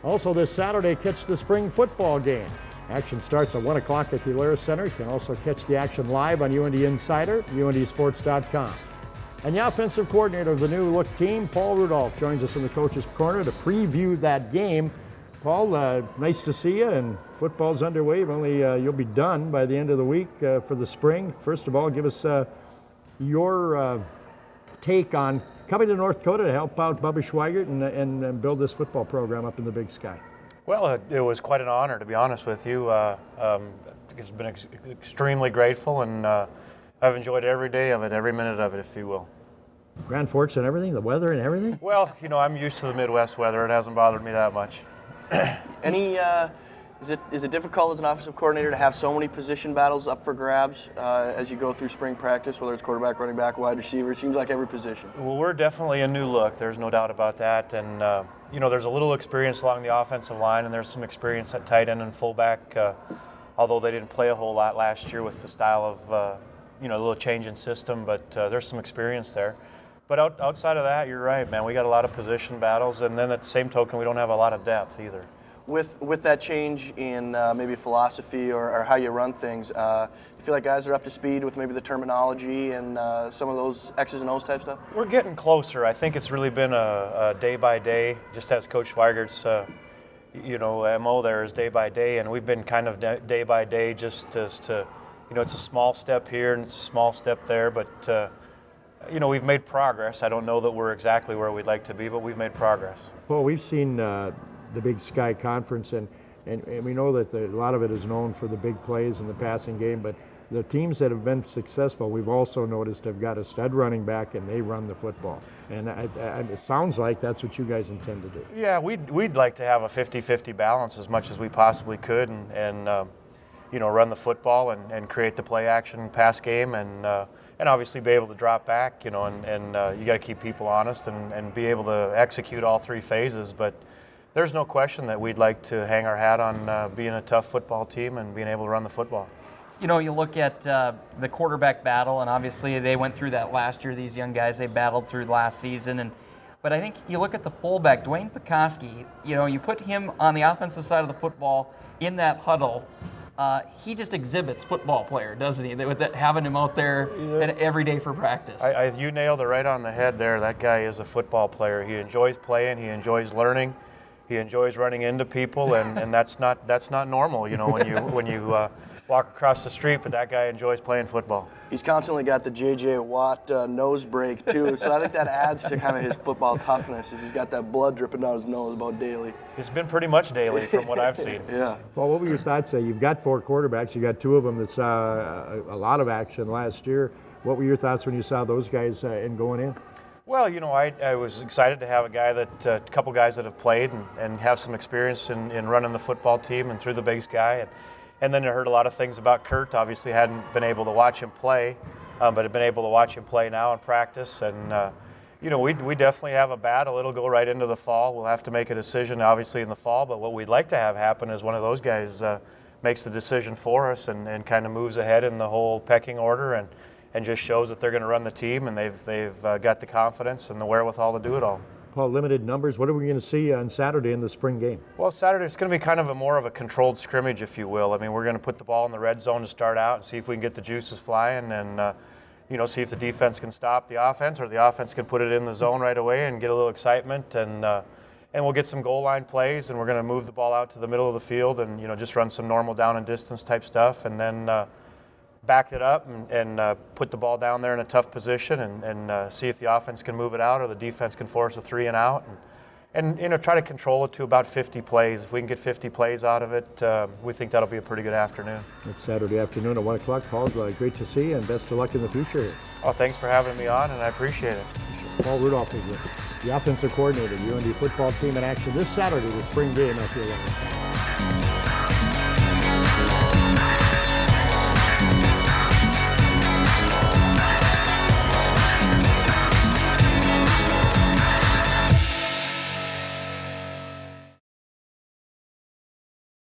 Also this Saturday, catch the spring football game. Action starts at 1 o'clock at the Alerus Center. You can also catch the action live on UND Insider, UNDsports.com. And the offensive coordinator of the new look team, Paul Rudolph, joins us in the coach's corner to preview that game. Paul, nice to see you, and football's underway. You'll be done by the end of the week for the spring. First of all, give us your take on coming to North Dakota to help out Bubba Schweigert and build this football program up in the Big Sky. Well, it was quite an honor, to be honest with you. It's been extremely grateful, and I've enjoyed every day of it, every minute of it, if you will. Grand Forks and everything, the weather and everything? Well, I'm used to the Midwest weather. It hasn't bothered me that much. Is it difficult as an offensive coordinator to have so many position battles up for grabs as you go through spring practice, whether it's quarterback, running back, wide receiver? It seems like every position. Well, we're definitely a new look. There's no doubt about that. And, there's a little experience along the offensive line, and there's some experience at tight end and fullback, although they didn't play a whole lot last year with the style of, a little change in system, but there's some experience there. But outside of that, you're right, man. We got a lot of position battles, and then at the same token, we don't have a lot of depth either. With that change in maybe philosophy or how you run things, you feel like guys are up to speed with maybe the terminology and some of those X's and O's type stuff? We're getting closer. I think it's really been a day by day, just as Coach Schweigert's, MO there is day by day, and we've been kind of day by day just as to, it's a small step here and it's a small step there, but we've made progress. I don't know that we're exactly where we'd like to be, but we've made progress. Well, we've seen the Big Sky Conference, and we know that a lot of it is known for the big plays in the passing game, but the teams that have been successful, we've also noticed, have got a stud running back, and they run the football. And it sounds like that's what you guys intend to do. Yeah, we'd like to have a 50-50 balance as much as we possibly could, and run the football and create the play action pass game, and obviously be able to drop back, and you got to keep people honest and be able to execute all three phases. But there's no question that we'd like to hang our hat on being a tough football team and being able to run the football. You look at the quarterback battle, and obviously they went through that last year. These young guys, they battled through last season. But I think you look at the fullback, Dwayne Pekoski, you put him on the offensive side of the football in that huddle. He just exhibits football player, doesn't he? With having him out there every day for practice. You nailed it right on the head there. That guy is a football player. He enjoys playing. He enjoys learning. He enjoys running into people, and that's not normal. When you walk across the street, but that guy enjoys playing football. He's constantly got the J.J. Watt nose break too, so I think that adds to kind of his football toughness. He's got that blood dripping down his nose about daily. It's been pretty much daily from what I've seen. Yeah. Well, what were your thoughts? You've got 4 quarterbacks. You got 2 of them that saw a lot of action last year. What were your thoughts when you saw those guys going in? Well, I was excited to have a couple guys that have played and have some experience in running the football team and through the Big Sky. And then I heard a lot of things about Kurt. Obviously hadn't been able to watch him play, but have been able to watch him play now in practice. And, we definitely have a battle. It'll go right into the fall. We'll have to make a decision, obviously, in the fall. But what we'd like to have happen is one of those guys makes the decision for us and kind of moves ahead in the whole pecking order and just shows that they're going to run the team, and they've got the confidence and the wherewithal to do it all. Paul, limited numbers. What are we going to see on Saturday in the spring game? Well, Saturday it's going to be kind of more of a controlled scrimmage, if you will. I mean, we're going to put the ball in the red zone to start out and see if we can get the juices flying and, see if the defense can stop the offense or the offense can put it in the zone right away and get a little excitement. And we'll get some goal line plays, and we're going to move the ball out to the middle of the field and, just run some normal down and distance type stuff, and then back it up and put the ball down there in a tough position and see if the offense can move it out or the defense can force a 3 and out and try to control it to about 50 plays. If we can get 50 plays out of it, we think that'll be a pretty good afternoon. It's Saturday afternoon at 1 o'clock. Paul, great to see you, and best of luck in the future. Oh, thanks for having me on, and I appreciate it. Paul Rudolph is the offensive coordinator, UND football team in action this Saturday, the spring game at the Alerus.